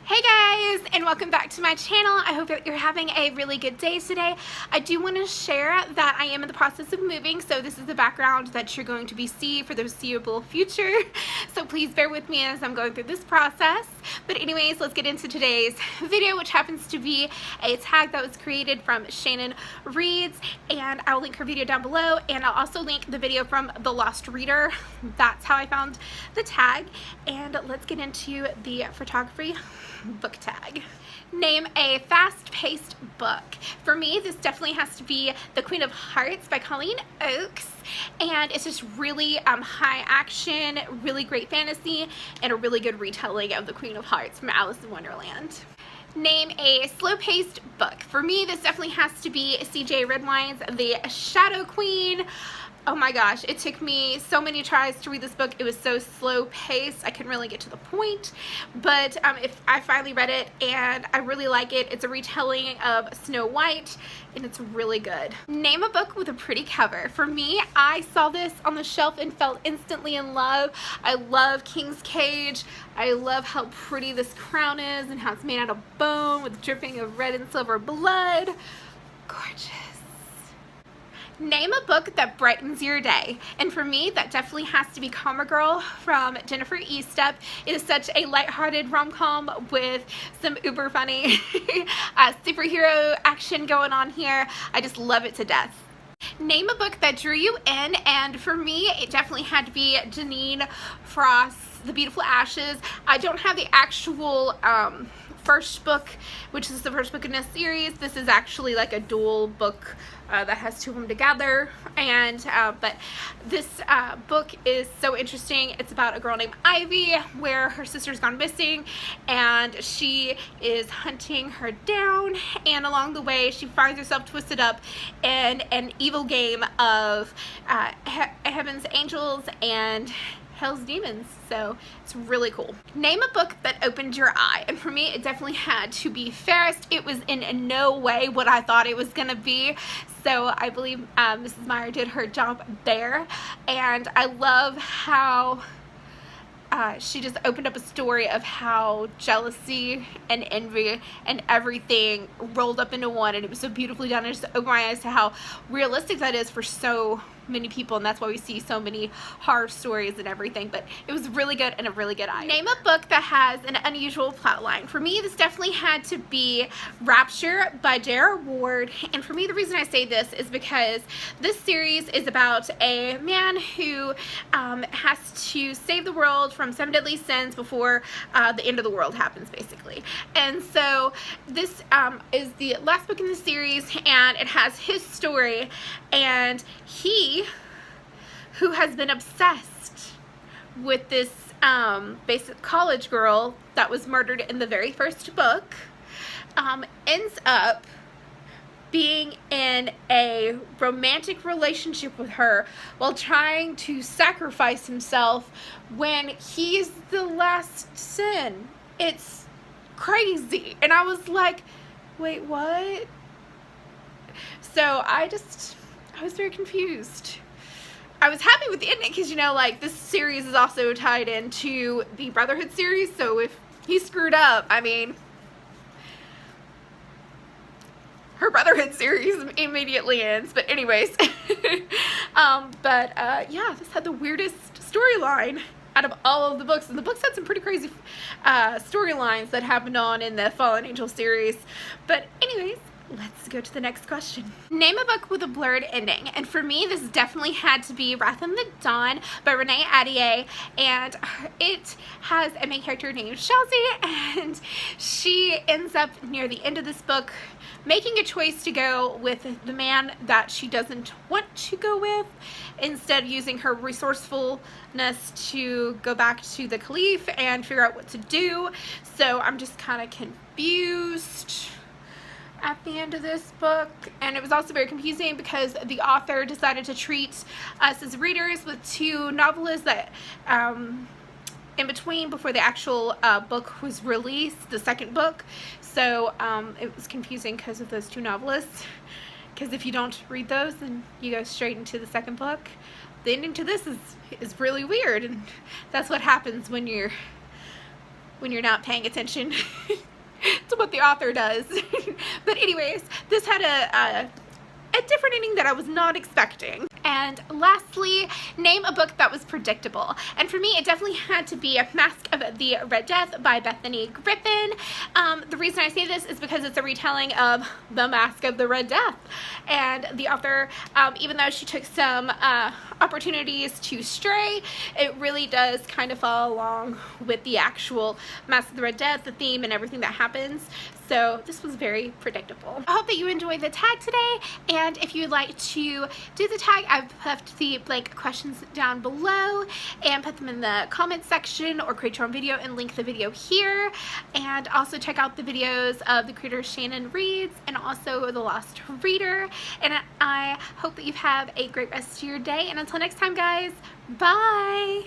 Hey guys, and welcome back to my channel. I hope that you're having a really good day today. I do want to share that I am in the process of moving, so this is the background that you're going to be seeing for the foreseeable future. So please bear with me as I'm going through this process. But anyways, let's get into today's video, which happens to be a tag that was created from Shannon Reads, and I'll link her video down below, and I'll also link the video from The Lost Reader. That's how I found the tag. And let's get into the photography book tag. Name a fast-paced book. For me, this definitely has to be The Queen of Hearts by Colleen Oakes, and it's just really high action, really great fantasy, and a really good retelling of The Queen of Hearts from Alice in Wonderland. Name a slow-paced book. For me, this definitely has to be C.J. Redwine's The Shadow Queen. Oh my gosh, it took me so many tries to read this book. It was so slow paced, I couldn't really get to the point. But if I finally read it, and I really like it. It's a retelling of Snow White, and it's really good. Name a book with a pretty cover. For me, I saw this on the shelf and fell instantly in love. I love King's Cage. I love how pretty this crown is and how it's made out of bone with dripping of red and silver blood. Gorgeous. Name a book that brightens your day. And for me, that definitely has to be Karma Girl from Jennifer Estep. It is such a lighthearted rom-com with some uber funny superhero action going on here. I just love it to death. Name a book that drew you in, and for me, it definitely had to be Janine Frost's The Beautiful Ashes. I don't have the actual first book, which is the first book in this series. This is actually like a dual book that has two of them together, and but this book is so interesting. It's about a girl named Ivy where her sister's gone missing, and she is hunting her down, and along the way she finds herself twisted up in an evil game of Heaven's Angels and Hell's Demons. So it's really cool. Name a book that opened your eye. And for me, it definitely had to be Fairest. It was in no way what I thought it was gonna be, so I believe Mrs. Meyer did her job there. And I love how she just opened up a story of how jealousy and envy and everything rolled up into one, and it was so beautifully done. It just opened my eyes to how realistic that is for so many people, and that's why we see so many horror stories and everything. But it was really good and a really good eye. Name a book that has an unusual plot line. For me, this definitely had to be Rapture by J.R. Ward. And for me, the reason I say this is because this series is about a man who has to save the world from 7 deadly sins before the end of the world happens, basically. And so this is the last book in the series, and it has his story, and he, who has been obsessed with this basic college girl that was murdered in the very first book, ends up being in a romantic relationship with her while trying to sacrifice himself when he's the last sin. It's crazy. And I was like, wait, what? So I was very confused. I was happy with the ending because, you know, like, this series is also tied into the Brotherhood series, so if he screwed up, I mean, her Brotherhood series immediately ends. But anyways, yeah, this had the weirdest storyline out of all of the books, and the books had some pretty crazy storylines that happened on in the Fallen Angel series. But anyways, let's go to the next question. Name a book with a blurred ending. And for me, this definitely had to be Wrath in the Dawn by Renee Ahdieh, and it has a main character named Shazzy, and she ends up near the end of this book making a choice to go with the man that she doesn't want to go with, instead using her resourcefulness to go back to the Caliph and figure out what to do. So I'm just kind of confused at the end of this book, and it was also very confusing because the author decided to treat us as readers with two novelists that in between before the actual book was released, the second book. So it was confusing because of those two novelists, because if you don't read those and you go straight into the second book, the ending to this is really weird, and that's what happens when you're when you're not paying attention to what the author does. But anyways, this had a different ending that I was not expecting. And lastly, name a book that was predictable. And for me, it definitely had to be Mask of the Red Death by Bethany Griffin. The reason I say this is because it's a retelling of The Mask of the Red Death. And the author, even though she took some opportunities to stray, it really does kind of follow along with the actual Mask of the Red Death, the theme and everything that happens. So this was very predictable. I hope that you enjoyed the tag today, and if you'd like to do the tag, I've left the blank questions down below and put them in the comment section, or create your own video and link the video here. And also check out the videos of the creator Shannon Reads and also The Lost Reader. And I hope that you have a great rest of your day, and until next time guys, bye!